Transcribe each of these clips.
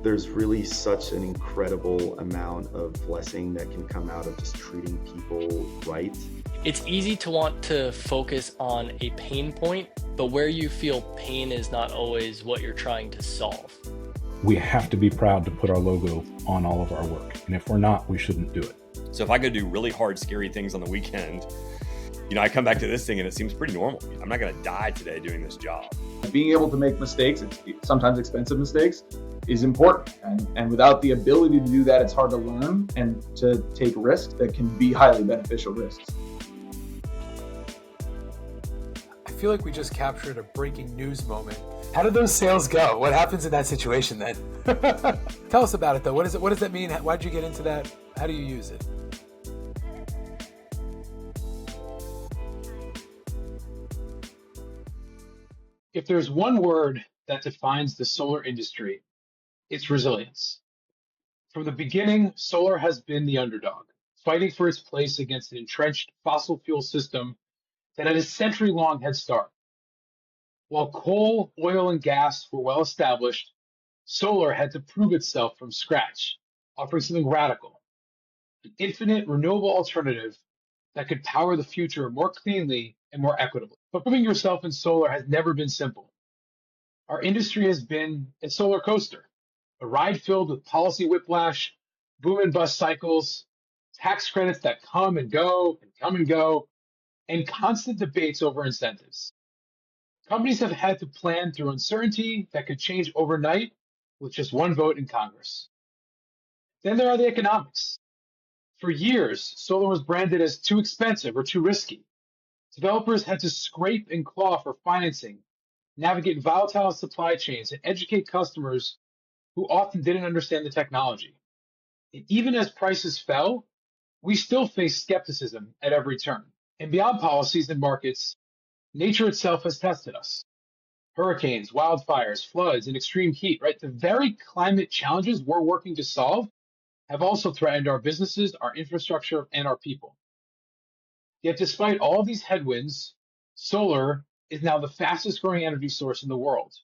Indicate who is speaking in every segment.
Speaker 1: There's really such an incredible amount of blessing that can come out of just treating people right.
Speaker 2: It's easy to want to focus on a pain point, but where you feel pain is not always what you're trying to solve.
Speaker 3: We have to be proud to put our logo on all of our work. And if we're not, we shouldn't do it.
Speaker 4: So if I go do really hard, scary things on the weekend, I come back to this thing and it seems pretty normal. I'm not going to die today doing this job.
Speaker 5: Being able to make mistakes, sometimes expensive mistakes, is important. And without the ability to do that, it's hard to learn and to take risks that can be highly beneficial risks.
Speaker 6: I feel like we just captured a breaking news moment. How did those sales go? What happens in that situation then? Tell us about it though. What does that mean? Why'd you get into that? How do you use it?
Speaker 7: If there's one word that defines the solar industry, it's resilience. From the beginning, solar has been the underdog, fighting for its place against an entrenched fossil fuel system that had a century-long head start. While coal, oil, and gas were well established, solar had to prove itself from scratch, offering something radical, an infinite renewable alternative that could power the future more cleanly and more equitably. But proving yourself in solar has never been simple. Our industry has been a solar coaster, a ride filled with policy whiplash, boom and bust cycles, tax credits that come and go, and constant debates over incentives. Companies have had to plan through uncertainty that could change overnight with just one vote in Congress. Then there are the economics. For years, solar was branded as too expensive or too risky. Developers had to scrape and claw for financing, navigate volatile supply chains, and educate customers who often didn't understand the technology. And even as prices fell, we still face skepticism at every turn. And beyond policies and markets, nature itself has tested us. Hurricanes, wildfires, floods, and extreme heat, right? The very climate challenges we're working to solve have also threatened our businesses, our infrastructure, and our people. Yet despite all these headwinds, solar is now the fastest growing energy source in the world.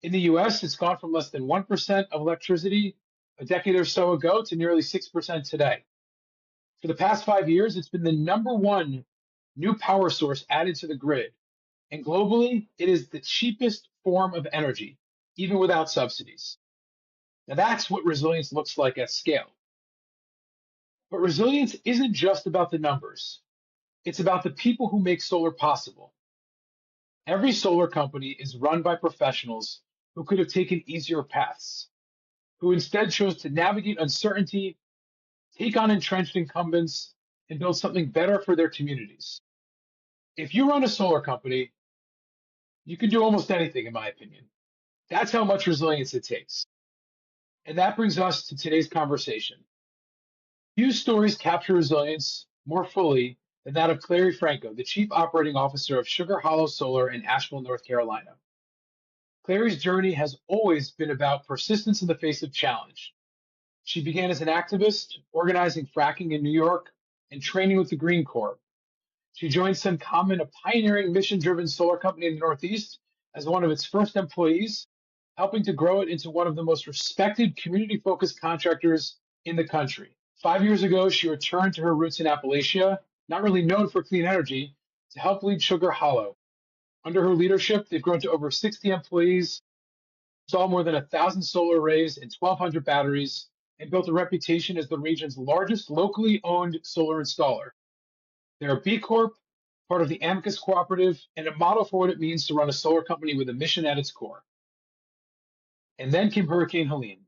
Speaker 7: In the US, it's gone from less than 1% of electricity a decade or so ago to nearly 6% today. For the past 5 years, it's been the number one new power source added to the grid. And globally, it is the cheapest form of energy, even without subsidies. Now that's what resilience looks like at scale. But resilience isn't just about the numbers. It's about the people who make solar possible. Every solar company is run by professionals who could have taken easier paths, who instead chose to navigate uncertainty, take on entrenched incumbents, and build something better for their communities. If you run a solar company, you can do almost anything, in my opinion. That's how much resilience it takes. And that brings us to today's conversation. Few stories capture resilience more fully than that of Clary Franko, the Chief Operating Officer of Sugar Hollow Solar in Asheville, North Carolina. Clary's journey has always been about persistence in the face of challenge. She began as an activist, organizing fracking in New York and training with the Green Corp. She joined SunCommon, a pioneering mission-driven solar company in the Northeast, as one of its first employees, helping to grow it into one of the most respected community-focused contractors in the country. 5 years ago, she returned to her roots in Appalachia, not really known for clean energy, to help lead Sugar Hollow. Under her leadership, they've grown to over 60 employees, installed more than 1,000 solar arrays and 1,200 batteries, and built a reputation as the region's largest locally owned solar installer. They're a B Corp, part of the Amicus Cooperative, and a model for what it means to run a solar company with a mission at its core. And then came Hurricane Helene.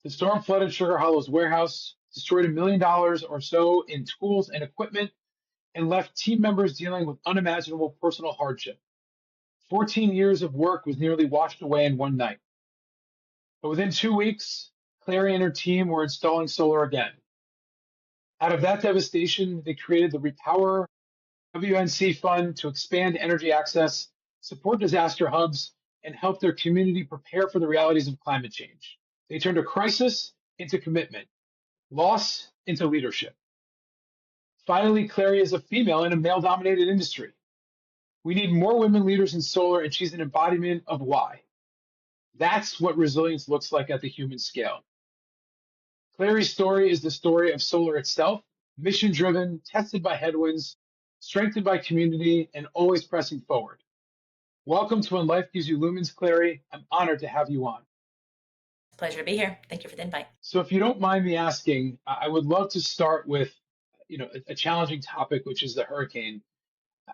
Speaker 7: The storm flooded Sugar Hollow's warehouse, destroyed $1 million or so in tools and equipment, and left team members dealing with unimaginable personal hardship. 14 years of work was nearly washed away in one night. But within 2 weeks, Clary and her team were installing solar again. Out of that devastation, they created the Repower WNC fund to expand energy access, support disaster hubs, and help their community prepare for the realities of climate change. They turned a crisis into commitment, loss into leadership. Finally, Clary is a female in a male-dominated industry. We need more women leaders in solar, and she's an embodiment of why. That's what resilience looks like at the human scale. Clary's story is the story of solar itself, mission-driven, tested by headwinds, strengthened by community, and always pressing forward. Welcome to When Life Gives You Lumens, Clary. I'm honored to have you on.
Speaker 8: Pleasure to be here. Thank you for the invite.
Speaker 7: So if you don't mind me asking, I would love to start with, a challenging topic, which is the hurricane.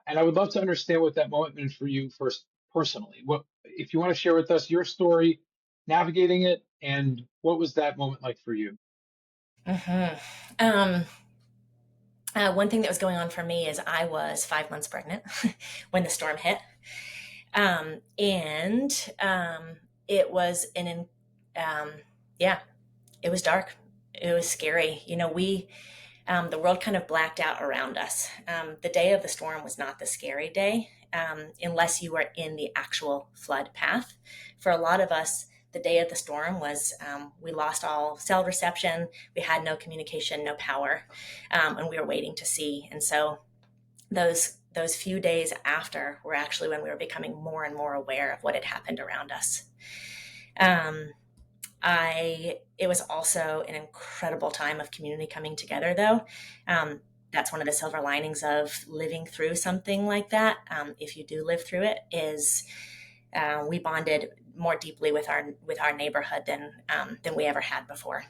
Speaker 7: And I would love to understand what that moment meant for you first personally. If you want to share with us your story, navigating it, and what was that moment like for you?
Speaker 8: One thing that was going on for me is I was 5 months pregnant when the storm hit. It was it was dark. It was scary. The world kind of blacked out around us. The day of the storm was not the scary day, unless you were in the actual flood path. For a lot of us, the day of the storm was we lost all cell reception. We had no communication, no power, and we were waiting to see. And so those few days after were actually when we were becoming more and more aware of what had happened around us. It was also an incredible time of community coming together, though. That's one of the silver linings of living through something like that. If you do live through it, is we bonded more deeply with our neighborhood than we ever had before.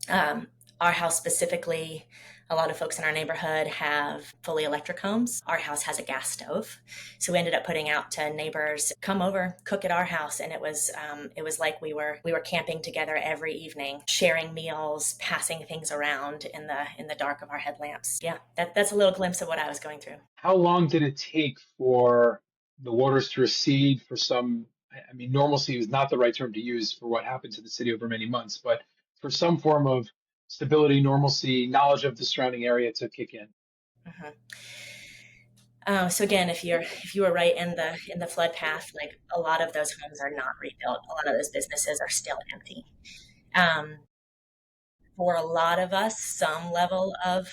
Speaker 8: Our house specifically, a lot of folks in our neighborhood have fully electric homes. Our house has a gas stove. So we ended up putting out to neighbors, come over, cook at our house. And it was like we were camping together every evening, sharing meals, passing things around in the dark of our headlamps. Yeah, that's a little glimpse of what I was going through.
Speaker 7: How long did it take for the waters to recede for some, normalcy is not the right term to use for what happened to the city over many months, but for some form of stability, normalcy, knowledge of the surrounding area to kick in?
Speaker 8: So again, if you were right in the flood path, like a lot of those homes are not rebuilt. A lot of those businesses are still empty. For a lot of us, some level of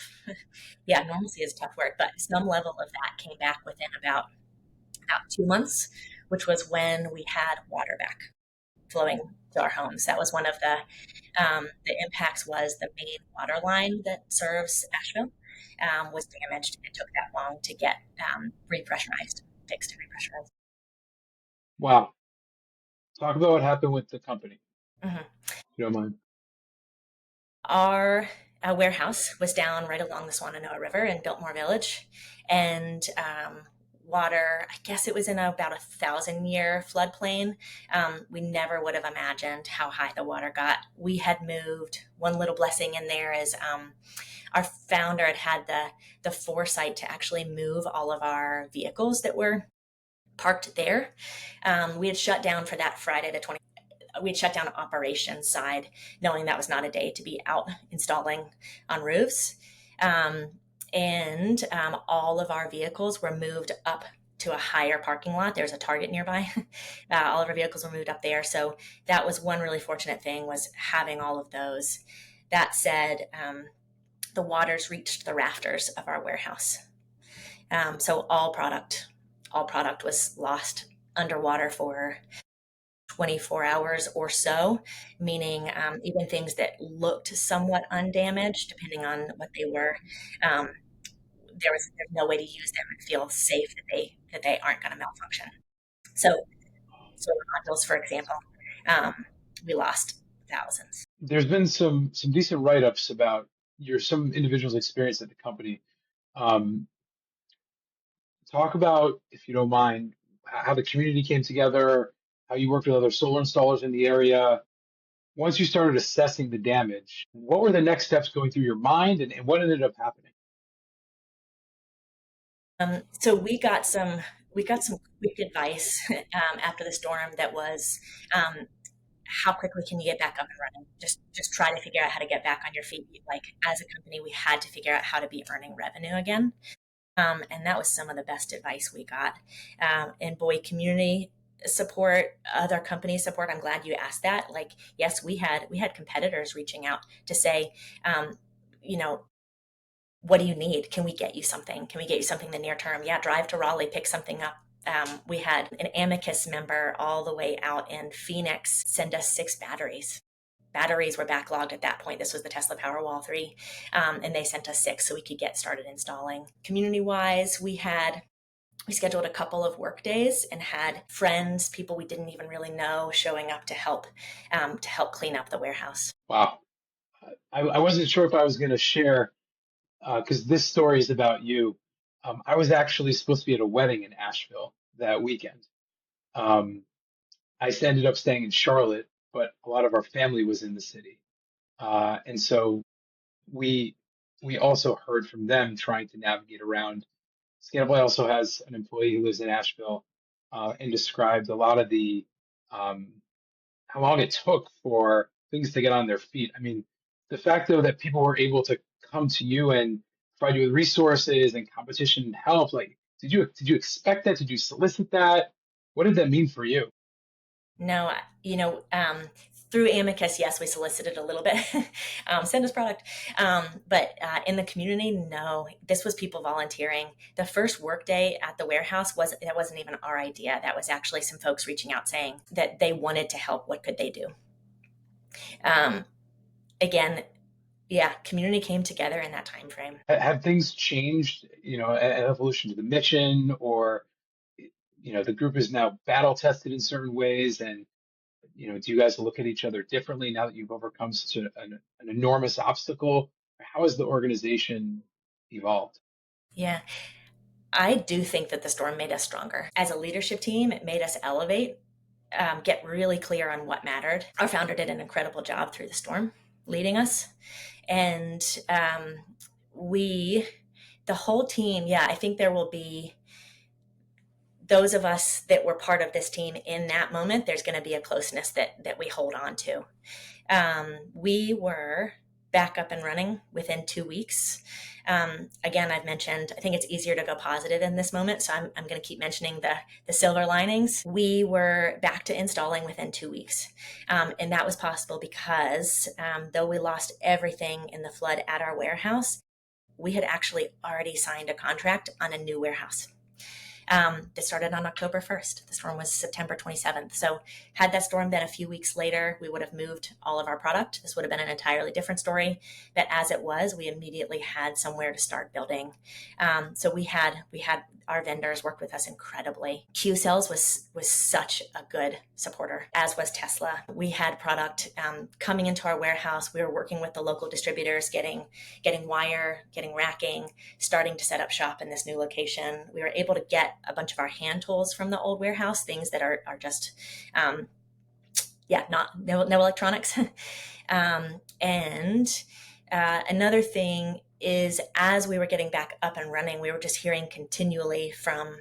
Speaker 8: normalcy is a tough word, but some level of that came back within about 2 months, which was when we had water back flowing to our homes. That was one of the impacts. Was the main water line that serves Asheville was damaged. It took that long to get fixed and repressurized.
Speaker 7: Wow. Talk about what happened with the company,
Speaker 8: Mm-hmm.
Speaker 7: if you don't mind.
Speaker 8: Our warehouse was down right along the Swananoa River in Biltmore Village, and water, I guess it was in about 1,000-year floodplain. We never would have imagined how high the water got. We had moved. One little blessing in there is our founder had the foresight to actually move all of our vehicles that were parked there. We had shut down for that Friday the 20th. We had shut down operations side, knowing that was not a day to be out installing on roofs. And all of our vehicles were moved up to a higher parking lot. There's a Target nearby. All of our vehicles were moved up there. So that was one really fortunate thing, was having all of those. That said, the waters reached the rafters of our warehouse. So all product was lost underwater for 24 hours or so, meaning even things that looked somewhat undamaged, depending on what they were, there's no way to use them and feel safe that they aren't going to malfunction. So modules, for example, we lost thousands.
Speaker 7: There's been some decent write-ups about some individuals' experience at the company. Talk about, if you don't mind, how the community came together, how you worked with other solar installers in the area. Once you started assessing the damage, what were the next steps going through your mind, and what ended up happening?
Speaker 8: So we got some quick advice after the storm that was, how quickly can you get back up and running? Just try to figure out how to get back on your feet. Like, as a company, we had to figure out how to be earning revenue again. And that was some of the best advice we got. And boy, community support, other company support. I'm glad you asked that. Like, yes, we had competitors reaching out to say, what do you need? Can we get you something? Can we get you something in the near term? Yeah, drive to Raleigh, pick something up. We had an Amicus member all the way out in Phoenix send us 6 batteries. Batteries were backlogged at that point. This was the Tesla Powerwall 3, and they sent us 6 so we could get started installing. Community-wise, we scheduled a couple of work days and had friends, people we didn't even really know, showing up to help clean up the warehouse.
Speaker 7: Wow. I wasn't sure if I was going to share because this story is about you. I was actually supposed to be at a wedding in Asheville that weekend. I ended up staying in Charlotte, but a lot of our family was in the city. And so we also heard from them trying to navigate around. Scantable also has an employee who lives in Asheville and described a lot of the how long it took for things to get on their feet. I mean, the fact though that people were able to come to you and provide you with resources and competition and help, like, did you expect that? Did you solicit that? What did that mean for you?
Speaker 8: No, through Amicus, yes, we solicited a little bit, send us product. But in the community, no, this was people volunteering. The first work day at the warehouse wasn't even our idea. That was actually some folks reaching out saying that they wanted to help. What could they do? Again, yeah, community came together in that time frame.
Speaker 7: Have things changed, an evolution to the mission, or, the group is now battle tested in certain ways, and do you guys look at each other differently now that you've overcome such an enormous obstacle? How has the organization evolved?
Speaker 8: Yeah, I do think that the storm made us stronger. As a leadership team, it made us elevate, get really clear on what mattered. Our founder did an incredible job through the storm, leading us. And the whole team, yeah, I think there will be those of us that were part of this team in that moment. There's going to be a closeness that we hold on to. We were back up and running within 2 weeks. Again, I've mentioned, I think it's easier to go positive in this moment, so I'm going to keep mentioning the silver linings. We were back to installing within 2 weeks. And that was possible because though we lost everything in the flood at our warehouse, we had actually already signed a contract on a new warehouse. That started on October 1st. The storm was September 27th. So had that storm been a few weeks later, we would have moved all of our product. This would have been an entirely different story. But as it was, we immediately had somewhere to start building. So we had our vendors worked with us incredibly. Q Cells was such a good supporter, as was Tesla. We had product coming into our warehouse. We were working with the local distributors, getting wire, getting racking, starting to set up shop in this new location. We were able to get a bunch of our hand tools from the old warehouse, things that are just, no electronics. Another thing is, as we were getting back up and running, we were just hearing continually from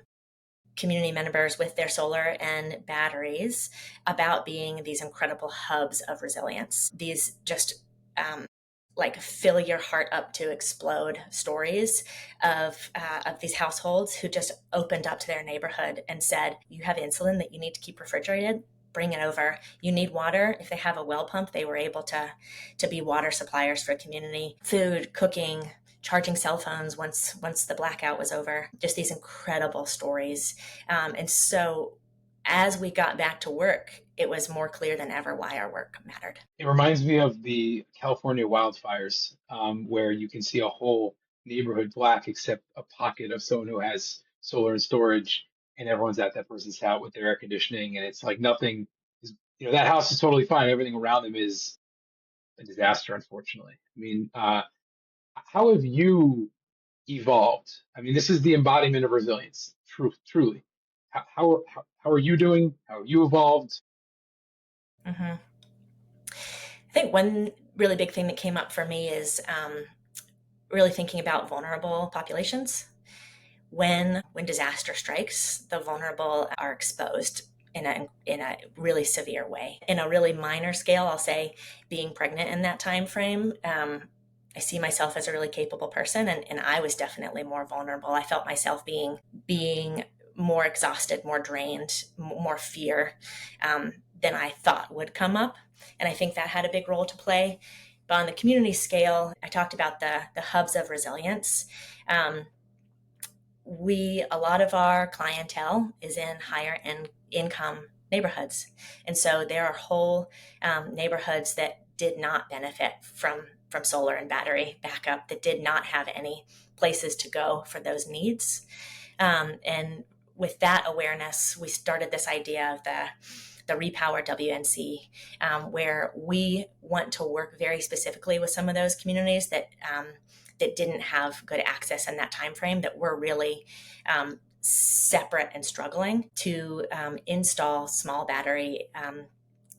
Speaker 8: community members with their solar and batteries about being these incredible hubs of resilience. These just fill your heart up to explode stories of these households who just opened up to their neighborhood and said, you have insulin that you need to keep refrigerated? Bring it over. You need water. If they have a well pump, they were able to be water suppliers for community. Food, cooking, charging cell phones once the blackout was over. Just these incredible stories. And so as we got back to work, it was more clear than ever why our work mattered.
Speaker 7: It reminds me of the California wildfires, where you can see a whole neighborhood black except a pocket of someone who has solar and storage, and everyone's at that person's house with their air conditioning, and it's like nothing is, that house is totally fine. Everything around them is a disaster, unfortunately. I mean, how have you evolved? I mean, this is the embodiment of resilience, truly. How are you doing? How have you evolved?
Speaker 8: Mm-hmm. I think one really big thing that came up for me is really thinking about vulnerable populations. When disaster strikes, the vulnerable are exposed in a really severe way. In a really minor scale, I'll say being pregnant in that time frame, I see myself as a really capable person, and I was definitely more vulnerable. I felt myself being more exhausted, more drained, more fear than I thought would come up. And I think that had a big role to play. But on the community scale, I talked about the hubs of resilience. a lot of our clientele is in higher income neighborhoods. And so there are whole neighborhoods that did not benefit from solar and battery backup, that did not have any places to go for those needs. And with that awareness, we started this idea of the Repower WNC, where we want to work very specifically with some of those communities that didn't have good access in that time frame, that were really separate and struggling to install small battery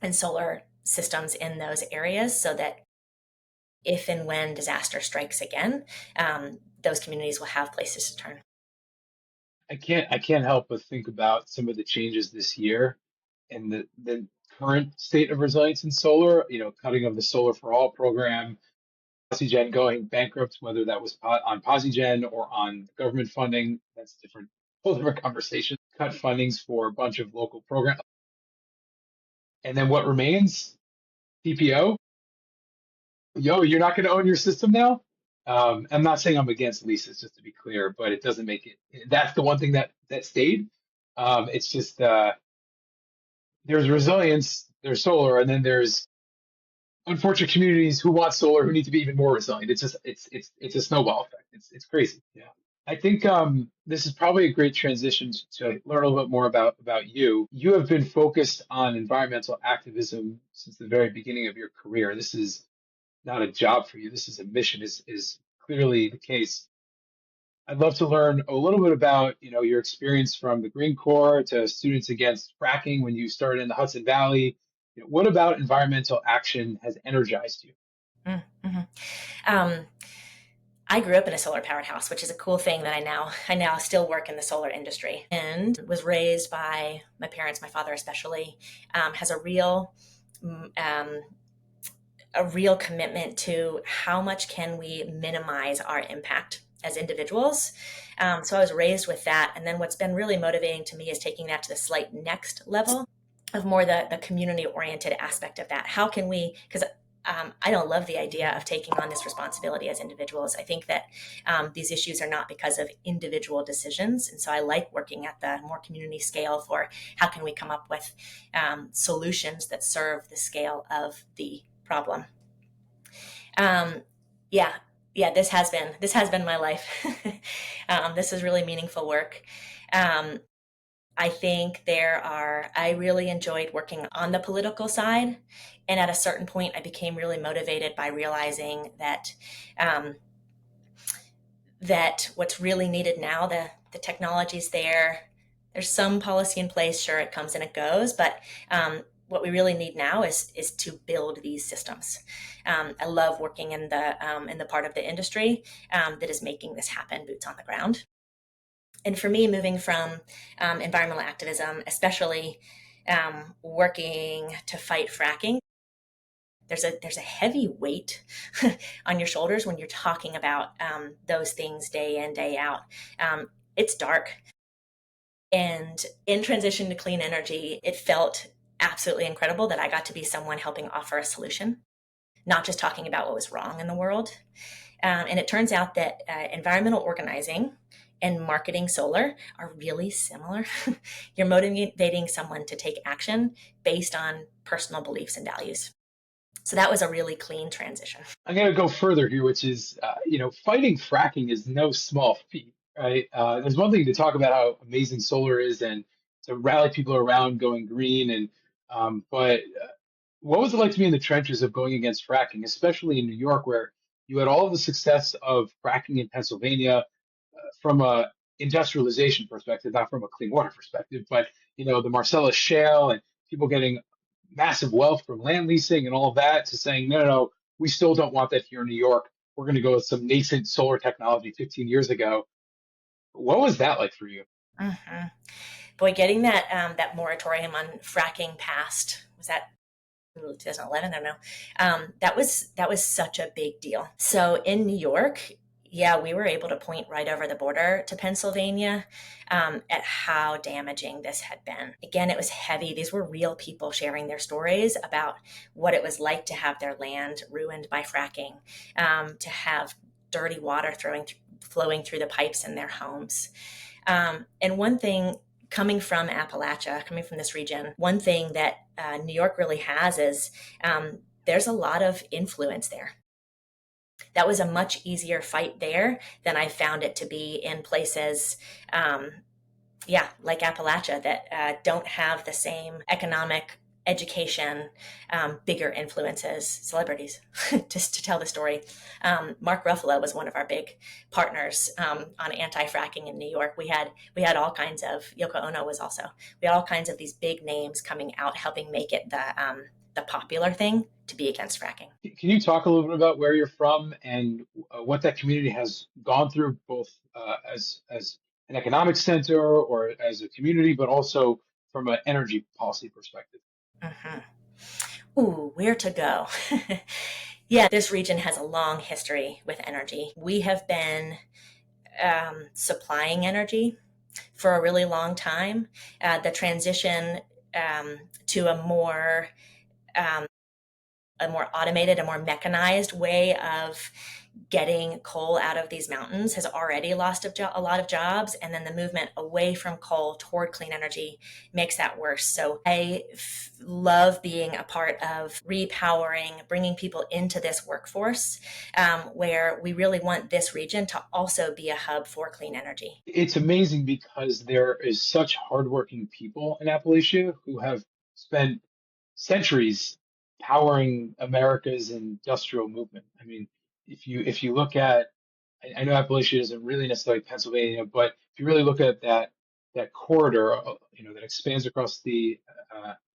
Speaker 8: and solar systems in those areas, so that if and when disaster strikes again, those communities will have places to turn.
Speaker 7: I can't help but think about some of the changes this year and the current state of resilience in solar. Cutting of the Solar for All program, PosiGen going bankrupt, whether that was on PosiGen or on government funding, that's whole different conversation. Cut fundings for a bunch of local programs. And then what remains? TPO. You're not going to own your system now? I'm not saying I'm against leases, just to be clear, but it doesn't make it. That's the one thing that stayed. It's just there's resilience, there's solar, and then there's unfortunate communities who want solar who need to be even more resilient. It's just it's a snowball effect. It's crazy. Yeah. I think this is probably a great transition to learn a little bit more about you. You have been focused on environmental activism since the very beginning of your career. This is not a job for you. This is a mission, is clearly the case. I'd love to learn a little bit about, your experience from the Green Corps to Students Against Fracking when you started in the Hudson Valley. What about environmental action has energized you?
Speaker 8: Mm-hmm. I grew up in a solar powered house, which is a cool thing that I now still work in the solar industry, and was raised by my parents. My father especially has a real commitment to how much can we minimize our impact as individuals. So I was raised with that. And then what's been really motivating to me is taking that to the slight next level of more the community oriented aspect of that. How can we, because I don't love the idea of taking on this responsibility as individuals. I think that these issues are not because of individual decisions. And so I like working at the more community scale for how can we come up with solutions that serve the scale of the problem. This has been my life. This is really meaningful work. I think I really enjoyed working on the political side. And at a certain point, I became really motivated by realizing that what's really needed now, the technology's there. There's some policy in place. Sure, it comes and it goes, but what we really need now is to build these systems. I love working in the part of the industry that is making this happen, boots on the ground. And for me, moving from environmental activism, especially working to fight fracking, there's a heavy weight on your shoulders when you're talking about those things day in, day out. It's dark. And in transition to clean energy, it felt absolutely incredible that I got to be someone helping offer a solution, not just talking about what was wrong in the world. And it turns out that environmental organizing and marketing solar are really similar. You're motivating someone to take action based on personal beliefs and values. So that was a really clean transition.
Speaker 7: I'm going to go further here, which is, fighting fracking is no small feat, right? There's one thing to talk about how amazing solar is and to rally people around going green, but what was it like to be in the trenches of going against fracking, especially in New York, where you had all of the success of fracking in Pennsylvania from a industrialization perspective, not from a clean water perspective, but the Marcellus Shale and people getting massive wealth from land leasing and all of that, to saying, no, we still don't want that here in New York. We're going to go with some nascent solar technology 15 years ago. What was that like for you?
Speaker 8: Mm-hmm. Boy, getting that moratorium on fracking passed, was that 2011? I don't know. That was such a big deal. So in New York, we were able to point right over the border to Pennsylvania at how damaging this had been. Again, it was heavy. These were real people sharing their stories about what it was like to have their land ruined by fracking, to have dirty water flowing through the pipes in their homes. And one thing coming from Appalachia, coming from this region, one thing that New York really has is there's a lot of influence there. That was a much easier fight there than I found it to be in places, like Appalachia, that don't have the same economic, education, bigger influences, celebrities, just to tell the story. Mark Ruffalo was one of our big partners on anti-fracking in New York. We had all kinds of, Yoko Ono was also, we had all kinds of these big names coming out, helping make it the popular thing to be against fracking.
Speaker 7: Can you talk a little bit about where you're from and what that community has gone through, both as an economic center or as a community, but also from an energy policy perspective?
Speaker 8: Mm-hmm. Ooh, where to go? Yeah, this region has a long history with energy. We have been supplying energy for a really long time. The transition to a more automated, a more mechanized way of getting coal out of these mountains has already lost a lot of jobs. And then the movement away from coal toward clean energy makes that worse. So I love being a part of repowering, bringing people into this workforce where we really want this region to also be a hub for clean energy.
Speaker 7: It's amazing because there is such hardworking people in Appalachia who have spent centuries powering America's industrial movement. I mean, if you look at, I know Appalachia isn't really necessarily Pennsylvania, but if you really look at that corridor, that expands across the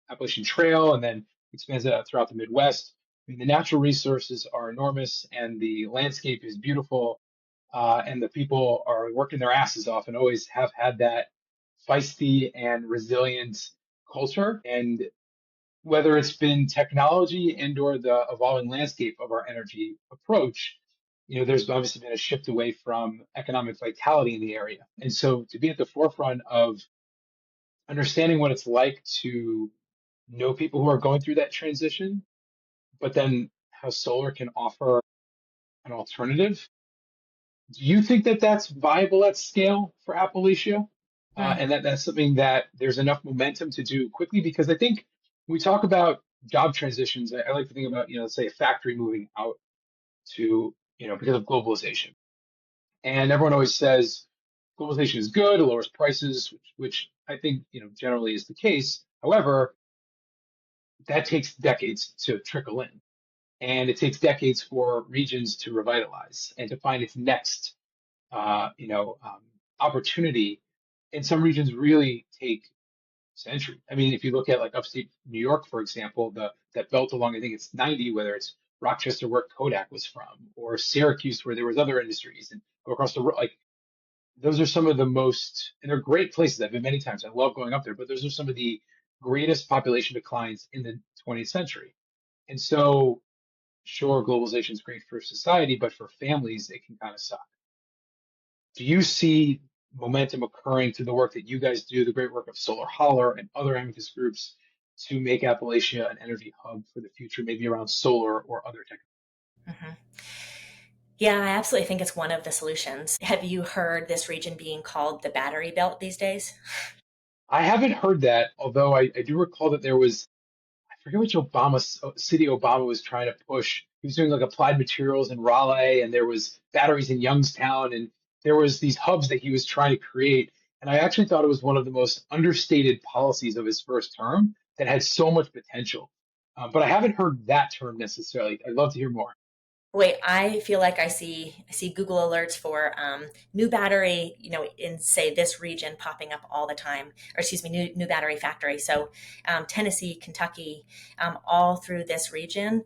Speaker 7: Appalachian Trail and then expands out throughout the Midwest, I mean, the natural resources are enormous and the landscape is beautiful, and the people are working their asses off and always have had that feisty and resilient culture. And whether it's been technology and or the evolving landscape of our energy approach, there's obviously been a shift away from economic vitality in the area. And so to be at the forefront of understanding what it's like to know people who are going through that transition, but then how solar can offer an alternative. Do you think that that's viable at scale for Appalachia? And that's something that there's enough momentum to do quickly? Because I think when we talk about job transitions, I like to think about, let's say a factory moving out to, because of globalization. And everyone always says globalization is good, it lowers prices, which I think, generally is the case. However, that takes decades to trickle in. And it takes decades for regions to revitalize and to find its next, opportunity. And some regions really take centuries. I mean, if you look at like upstate New York, for example, that belt along, I think it's 90, whether it's Rochester where Kodak was from, or Syracuse where there was other industries, and go across the road, like those are some of the most, and they're great places. I've been many times. I love going up there, but those are some of the greatest population declines in the 20th century. And so, sure, globalization is great for society, but for families, it can kind of suck. Do you see momentum occurring through the work that you guys do, the great work of Solar Holler and other advocacy groups, to make Appalachia an energy hub for the future, maybe around solar or other technology?
Speaker 8: Mm-hmm. Yeah, I absolutely think it's one of the solutions. Have you heard this region being called the battery belt these days?
Speaker 7: I haven't heard that, although I do recall that there was, I forget which city Obama was trying to push. He was doing like applied materials in Raleigh, and there was batteries in Youngstown, and there was these hubs that he was trying to create. And I actually thought it was one of the most understated policies of his first term that had so much potential. But I haven't heard that term necessarily. I'd love to hear more.
Speaker 8: Wait, I feel like I see Google alerts for new battery, in say this region popping up all the time, or excuse me, new battery factory. So Tennessee, Kentucky, all through this region,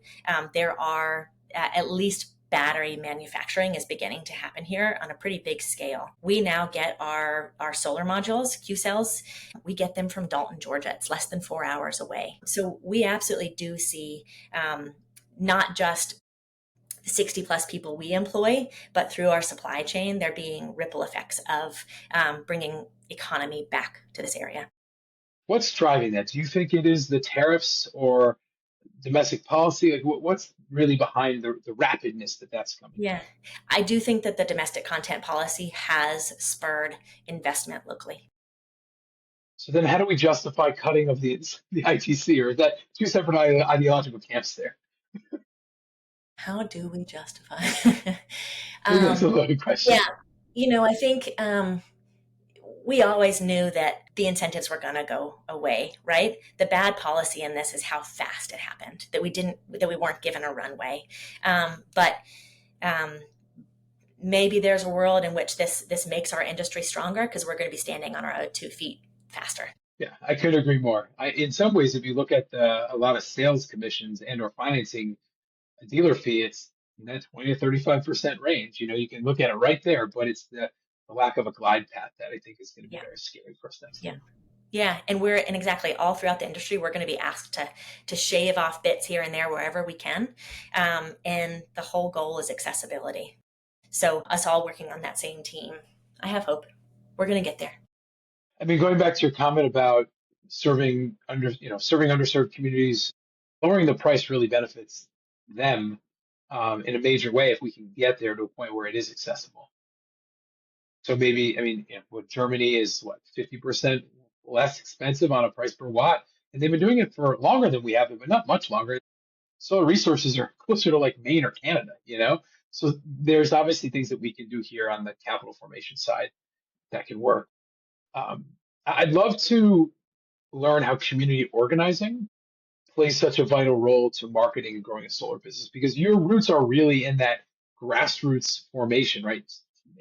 Speaker 8: there are at least battery manufacturing is beginning to happen here on a pretty big scale. We now get our solar modules, Q cells, we get them from Dalton, Georgia. It's less than 4 hours away. So we absolutely do see not just 60 plus people we employ, but through our supply chain, there being ripple effects of bringing economy back to this area.
Speaker 7: What's driving that? Do you think it is the tariffs, or domestic policy? Like, what's really behind the rapidness that's coming?
Speaker 8: Yeah, I do think that the domestic content policy has spurred investment locally.
Speaker 7: So then how do we justify cutting of the ITC, or is that two separate ideological camps there?
Speaker 8: How do we justify?
Speaker 7: That's a loaded question.
Speaker 8: Yeah, I think we always knew that the incentives were going to go away, right? The bad policy in this is how fast it happened, that we weren't given a runway. But maybe there's a world in which this makes our industry stronger because we're going to be standing on our own 2 feet faster.
Speaker 7: Yeah, I could agree more. In some ways, if you look at a lot of sales commissions and or financing, a dealer fee, it's in that 20 to 35% range. You can look at it right there, but it's the lack of a glide path that I think is going to be very scary for us next time.
Speaker 8: Yeah, and exactly all throughout the industry, we're going to be asked to shave off bits here and there wherever we can, and the whole goal is accessibility. So us all working on that same team, I have hope. We're going to get there.
Speaker 7: I mean, going back to your comment about serving underserved communities, lowering the price really benefits them in a major way if we can get there to a point where it is accessible. So maybe, what Germany is 50% less expensive on a price per watt, and they've been doing it for longer than we have, but not much longer. Solar resources are closer to like Maine or Canada, So there's obviously things that we can do here on the capital formation side that can work. I'd love to learn how community organizing plays such a vital role to marketing and growing a solar business, because your roots are really in that grassroots formation, right?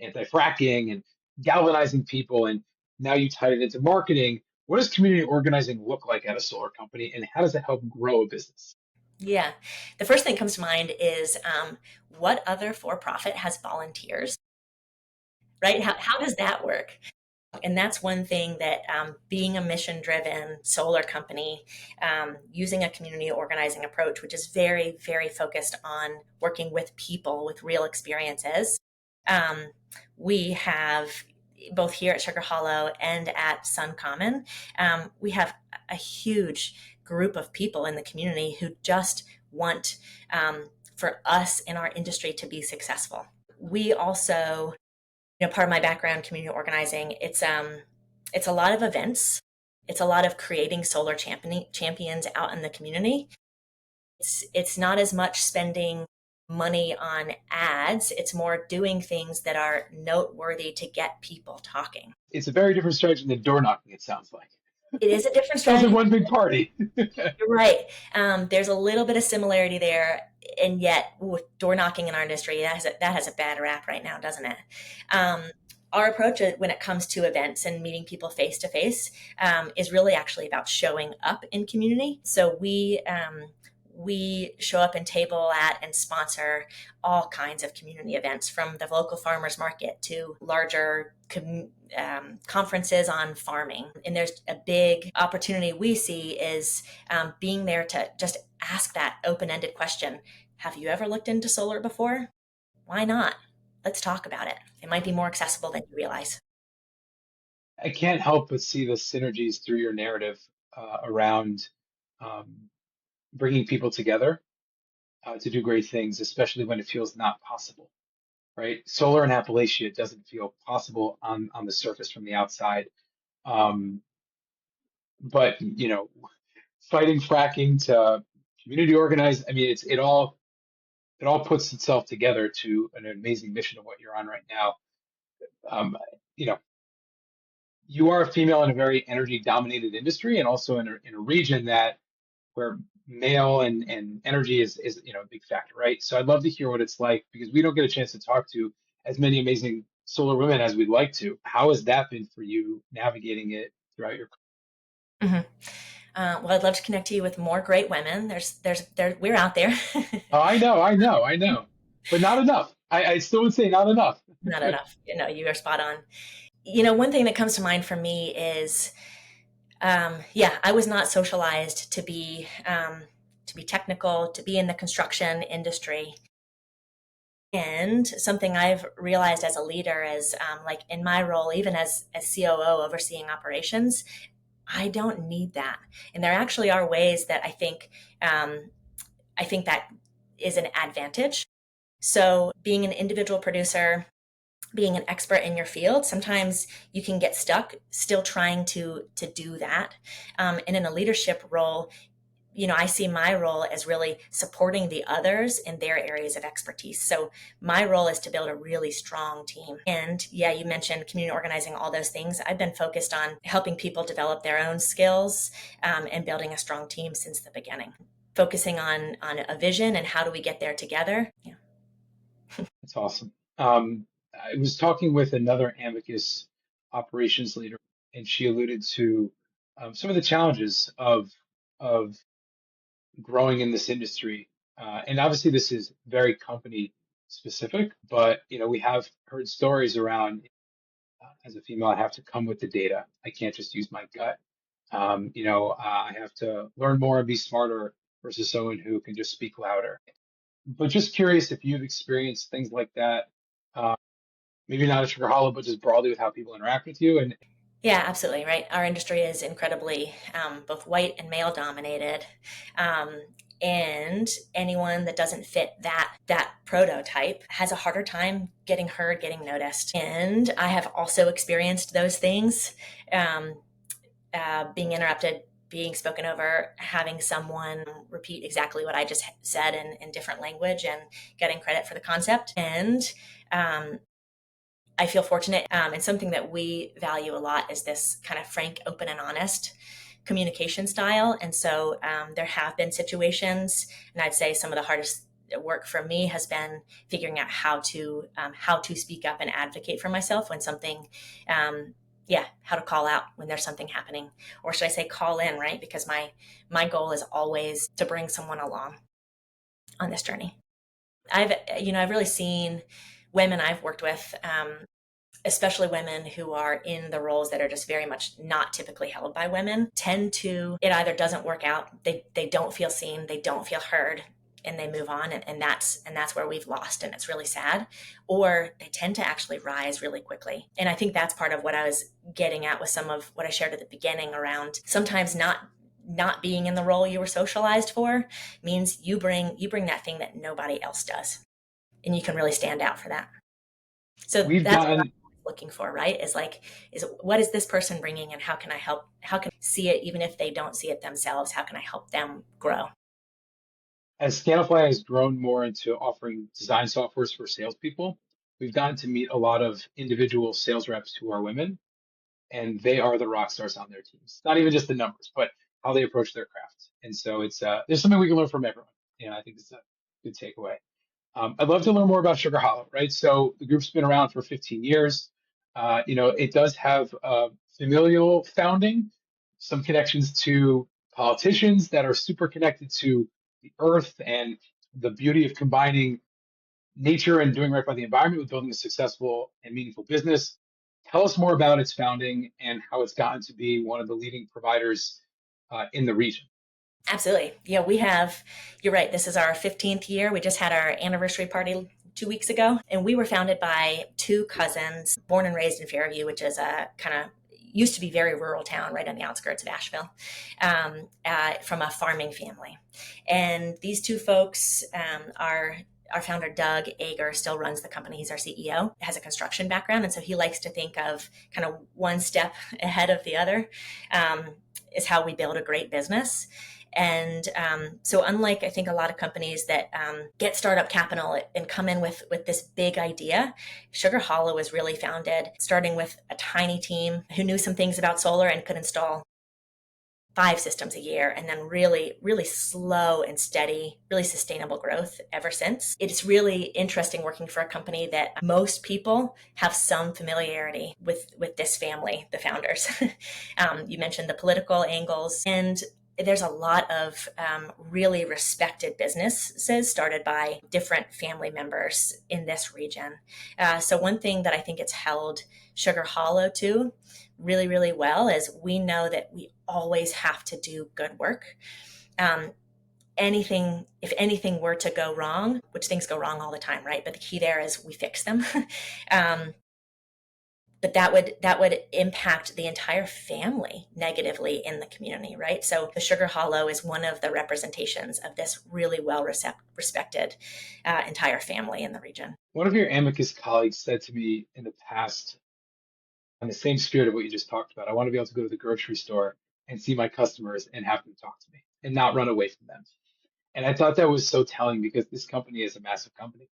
Speaker 7: Anti-fracking and galvanizing people, and now you tied it into marketing. What does community organizing look like at a solar company, and how does it help grow a business?
Speaker 8: Yeah, the first thing that comes to mind is what other for-profit has volunteers, right? How does that work? And that's one thing that being a mission-driven solar company, using a community organizing approach, which is very, very focused on working with people with real experiences. We have, both here at Sugar Hollow and at Sun Common, we have a huge group of people in the community who just want for us in our industry to be successful. We also, part of my background, community organizing, it's a lot of events. It's a lot of creating solar champions out in the community. It's not as much spending money on ads. It's more doing things that are noteworthy to get people talking.
Speaker 7: It's a very different strategy than door knocking, it sounds like.
Speaker 8: It is a different strategy.
Speaker 7: Sounds like one big party.
Speaker 8: You're right. There's a little bit of similarity there, and yet with door knocking in our industry, that has a bad rap right now, doesn't it? Our approach when it comes to events and meeting people face to face is really actually about showing up in community. So we show up and table at and sponsor all kinds of community events, from the local farmers market to larger conferences on farming. And there's a big opportunity we see is being there to just ask that open-ended question. Have you ever looked into solar before? Why not? Let's talk about it. It might be more accessible than you realize.
Speaker 7: I can't help but see the synergies through your narrative around bringing people together to do great things, especially when it feels not possible, right? Solar in Appalachia doesn't feel possible on the surface from the outside. But, fighting fracking to community organized, it all puts itself together to an amazing mission of what you're on right now. You are a female in a very energy dominated industry, and also in a region where male and energy is a big factor, right? So I'd love to hear what it's like, because we don't get a chance to talk to as many amazing solar women as we'd like to. How has that been for you navigating it throughout your
Speaker 8: career? Well, I'd love to connect you with more great women. We're out there.
Speaker 7: Oh, I know, but not enough. I still would say not enough.
Speaker 8: Not enough. You are spot on. One thing that comes to mind for me is, I was not socialized to be technical, to be in the construction industry. And something I've realized as a leader is, like in my role, even as COO overseeing operations, I don't need that. And there actually are ways that I think that is an advantage. So being an individual producer, being an expert in your field, sometimes you can get stuck still trying to do that. And in a leadership role, I see my role as really supporting the others in their areas of expertise. So my role is to build a really strong team. And yeah, you mentioned community organizing, all those things. I've been focused on helping people develop their own skills and building a strong team since the beginning. Focusing on a vision and how do we get there together. Yeah.
Speaker 7: That's awesome. I was talking with another Amicus operations leader, and she alluded to some of the challenges of growing in this industry. And obviously, this is very company specific, but we have heard stories around as a female, I have to come with the data. I can't just use my gut. I have to learn more and be smarter versus someone who can just speak louder. But just curious if you've experienced things like that, maybe not at Sugar Hollow, but just broadly with how people interact with you. And
Speaker 8: yeah, absolutely. Right. Our industry is incredibly both white and male dominated. And anyone that doesn't fit that prototype has a harder time getting heard, getting noticed. And I have also experienced those things, being interrupted, being spoken over, having someone repeat exactly what I just said in different language and getting credit for the concept. And I feel fortunate. And something that we value a lot is this kind of frank, open, and honest communication style. And so there have been situations, and I'd say some of the hardest work for me has been figuring out how to speak up and advocate for myself when something, how to call out when there's something happening, or should I say call in, right? Because my goal is always to bring someone along on this journey. I've really seen women I've worked with, especially women who are in the roles that are just very much not typically held by women, tend to, it either doesn't work out, they don't feel seen, they don't feel heard, and they move on, and that's where we've lost, and it's really sad. Or they tend to actually rise really quickly. And I think that's part of what I was getting at with some of what I shared at the beginning around sometimes not being in the role you were socialized for means you bring that thing that nobody else does, and you can really stand out for that. So that's what I'm looking for, right? Is what is this person bringing, and how can I help? How can I see it, even if they don't see it themselves? How can I help them grow?
Speaker 7: As Scanify has grown more into offering design softwares for salespeople, we've gotten to meet a lot of individual sales reps who are women, and they are the rock stars on their teams. Not even just the numbers, but how they approach their craft. And so it's there's something we can learn from everyone. I think it's a good takeaway. I'd love to learn more about Sugar Hollow, right? So the group's been around for 15 years. It does have familial founding, some connections to politicians that are super connected to the earth and the beauty of combining nature and doing right by the environment with building a successful and meaningful business. Tell us more about its founding and how it's gotten to be one of the leading providers in the region.
Speaker 8: Absolutely. Yeah, you're right. This is our 15th year. We just had our anniversary party 2 weeks ago, and we were founded by two cousins, born and raised in Fairview, which is a kind of used to be very rural town right on the outskirts of Asheville, from a farming family. And these two folks, our founder, Doug Ager, still runs the company. He's our CEO, has a construction background. And so he likes to think of kind of one step ahead of the other, is how we build a great business. And so unlike, I think, a lot of companies that get startup capital and come in with this big idea, Sugar Hollow was really founded starting with a tiny team who knew some things about solar and could install 5 systems a year, and then really, really slow and steady, really sustainable growth ever since. It's really interesting working for a company that most people have some familiarity with this family, the founders. You mentioned the political angles, and there's a lot of really respected businesses started by different family members in this region. So one thing that I think it's held Sugar Hollow to really, really well is we know that we always have to do good work. If anything were to go wrong, which things go wrong all the time, right? But the key there is we fix them. but that would impact the entire family negatively in the community, right? So the Sugar Hollow is one of the representations of this really well respected entire family in the region.
Speaker 7: One of your amicus colleagues said to me in the past, in the same spirit of what you just talked about, I want to be able to go to the grocery store and see my customers and have them talk to me and not run away from them. And I thought that was so telling because this company is a massive company.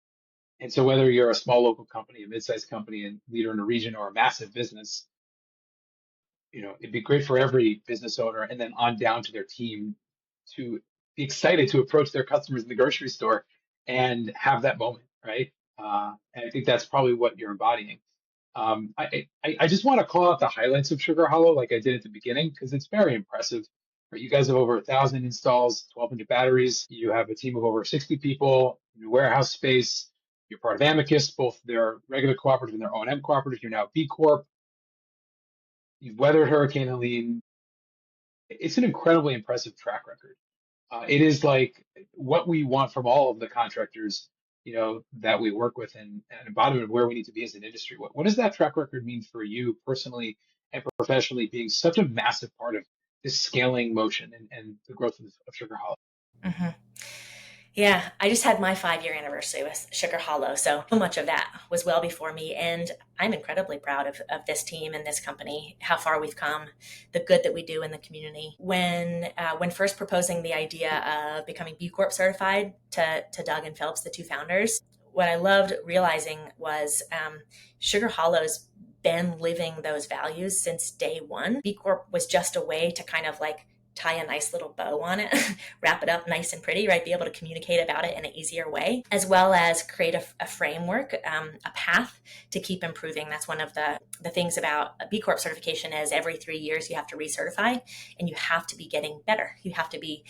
Speaker 7: And so whether you're a small local company, a mid-sized company and leader in a region, or a massive business, it'd be great for every business owner and then on down to their team to be excited to approach their customers in the grocery store and have that moment, right? And I think that's probably what you're embodying. I just want to call out the highlights of Sugar Hollow, like I did at the beginning, because it's very impressive. Right? You guys have over 1,000 installs, 1,200 batteries. You have a team of over 60 people, warehouse space. You're part of Amicus, both their regular cooperative and their O&M cooperative. You're now B Corp. You've weathered Hurricane Helene. It's an incredibly impressive track record. It is like what we want from all of the contractors, that we work with, and an embodiment of where we need to be as an industry. What does that track record mean for you personally and professionally, being such a massive part of this scaling motion and the growth of Sugar Hollow?
Speaker 8: Mm-hmm. Yeah, I just had my 5-year anniversary with Sugar Hollow, so much of that was well before me, and I'm incredibly proud of this team and this company, how far we've come, the good that we do in the community. When first proposing the idea of becoming B Corp certified to Doug and Phelps, the two founders, what I loved realizing was Sugar Hollow's been living those values since day one. B Corp was just a way to kind of like tie a nice little bow on it, wrap it up nice and pretty, right? Be able to communicate about it in an easier way, as well as create a framework, a path to keep improving. That's one of the things about a B Corp certification is every 3 years you have to recertify, and you have to be getting better. You have to be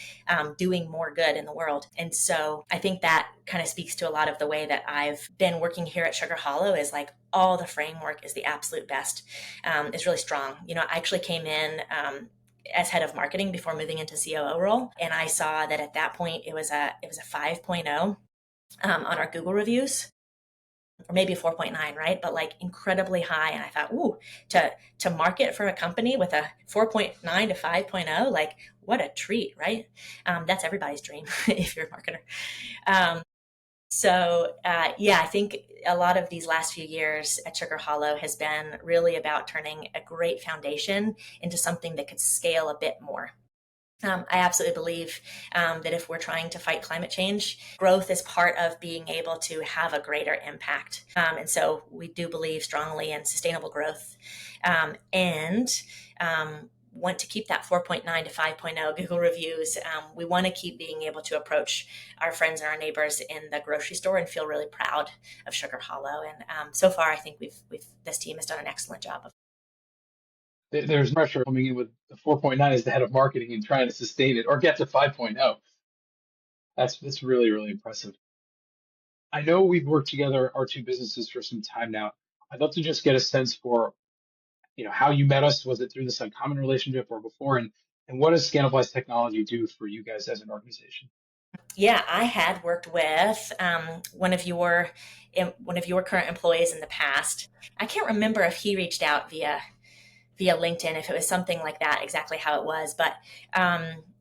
Speaker 8: doing more good in the world. And so I think that kind of speaks to a lot of the way that I've been working here at Sugar Hollow, is like all the framework is the absolute best. It's really strong. I actually came in as head of marketing before moving into COO role. And I saw that at that point, it was a 5.0 on our Google reviews, or maybe 4.9, right? But like incredibly high. And I thought, ooh, to market for a company with a 4.9 to 5.0, like what a treat, right? That's everybody's dream if you're a marketer. I think a lot of these last few years at Sugar Hollow has been really about turning a great foundation into something that could scale a bit more. I absolutely believe that if we're trying to fight climate change, growth is part of being able to have a greater impact. And so we do believe strongly in sustainable growth and want to keep that 4.9 to 5.0 Google reviews. We want to keep being able to approach our friends and our neighbors in the grocery store and feel really proud of Sugar Hollow. And so far, I think this team has done an excellent job of.
Speaker 7: There's pressure coming in with the 4.9 as the head of marketing and trying to sustain it or get to 5.0. That's really, really impressive. I know we've worked together, our two businesses, for some time now. I'd love to just get a sense for how you met us. Was it through this uncommon relationship or before? And what does Scanifly's technology do for you guys as an organization?
Speaker 8: Yeah, I had worked with one of your current employees in the past. I can't remember if he reached out via LinkedIn, if it was something like that, exactly how it was.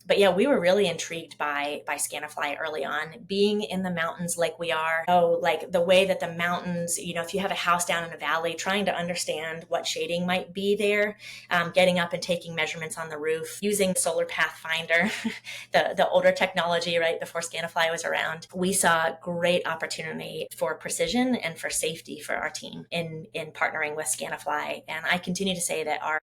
Speaker 8: But yeah, we were really intrigued by Scanifly early on, being in the mountains like we are. Like the way that the mountains, if you have a house down in a valley, trying to understand what shading might be there, getting up and taking measurements on the roof, using Solar Pathfinder, the older technology, right, before Scanifly was around. We saw great opportunity for precision and for safety for our team in partnering with Scanifly. And I continue to say that our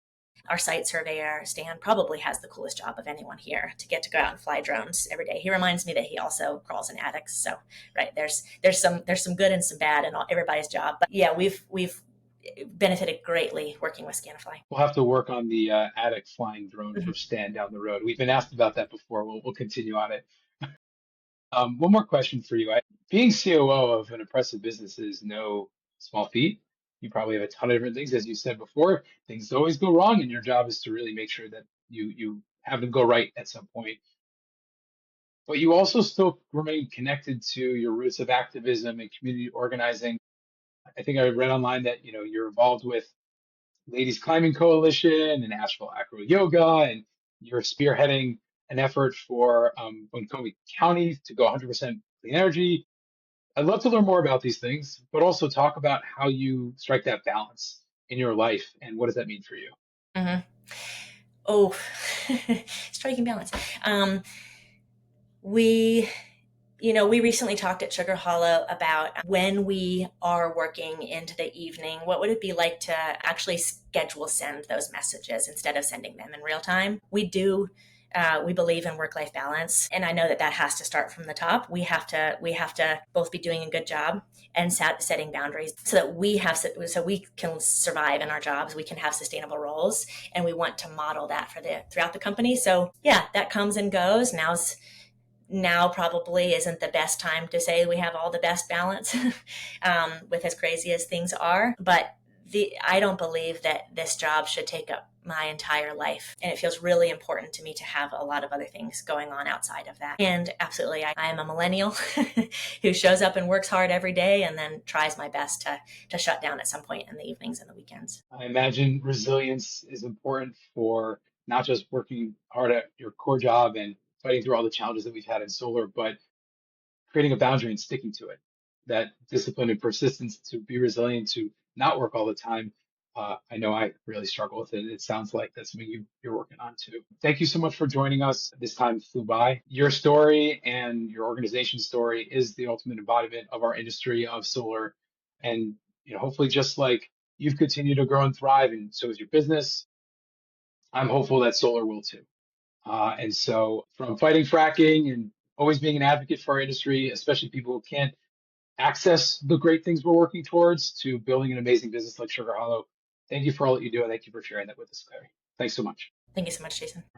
Speaker 8: site surveyor, Stan, probably has the coolest job of anyone here to get to go out and fly drones every day. He reminds me that he also crawls in attics. So, right, there's some good and some bad in everybody's job. But yeah, we've benefited greatly working with Scanifly.
Speaker 7: We'll have to work on the attic flying drone for Stan down the road. We've been asked about that before. We'll continue on it. One more question for you. Being COO of an impressive business is no small feat. You probably have a ton of different things. As you said before, things always go wrong, and your job is to really make sure that you have them go right at some point. But you also still remain connected to your roots of activism and community organizing. I think I read online that you're involved with Ladies Climbing Coalition and Asheville Acro Yoga, and you're spearheading an effort for Montgomery County to go 100% clean energy. I'd love to learn more about these things, but also talk about how you strike that balance in your life and what does that mean for you?
Speaker 8: Mm-hmm. Oh, striking balance. We recently talked at Sugar Hollow about when we are working into the evening, what would it be like to actually send those messages instead of sending them in real time? We believe in work-life balance, and I know that has to start from the top. We have to both be doing a good job and setting boundaries so that we can survive in our jobs. We can have sustainable roles, and we want to model that throughout the company. So yeah, that comes and goes. Now probably isn't the best time to say we have all the best balance with as crazy as things are. But I don't believe that this job should take up my entire life. And it feels really important to me to have a lot of other things going on outside of that. And absolutely, I am a millennial who shows up and works hard every day and then tries my best to shut down at some point in the evenings and the weekends.
Speaker 7: I imagine resilience is important for not just working hard at your core job and fighting through all the challenges that we've had in solar, but creating a boundary and sticking to it. That discipline and persistence to be resilient, to not work all the time. I know I really struggle with it. It sounds like that's something you're working on too. Thank you so much for joining us. This time flew by. Your story and your organization's story is the ultimate embodiment of our industry of solar. And hopefully, just like you've continued to grow and thrive, and so is your business, I'm hopeful that solar will too. And so from fighting fracking and always being an advocate for our industry, especially people who can't access the great things we're working towards, to building an amazing business like Sugar Hollow. Thank you for all that you do, and thank you for sharing that with us, Clary. Thanks so much.
Speaker 8: Thank you so much, Jason.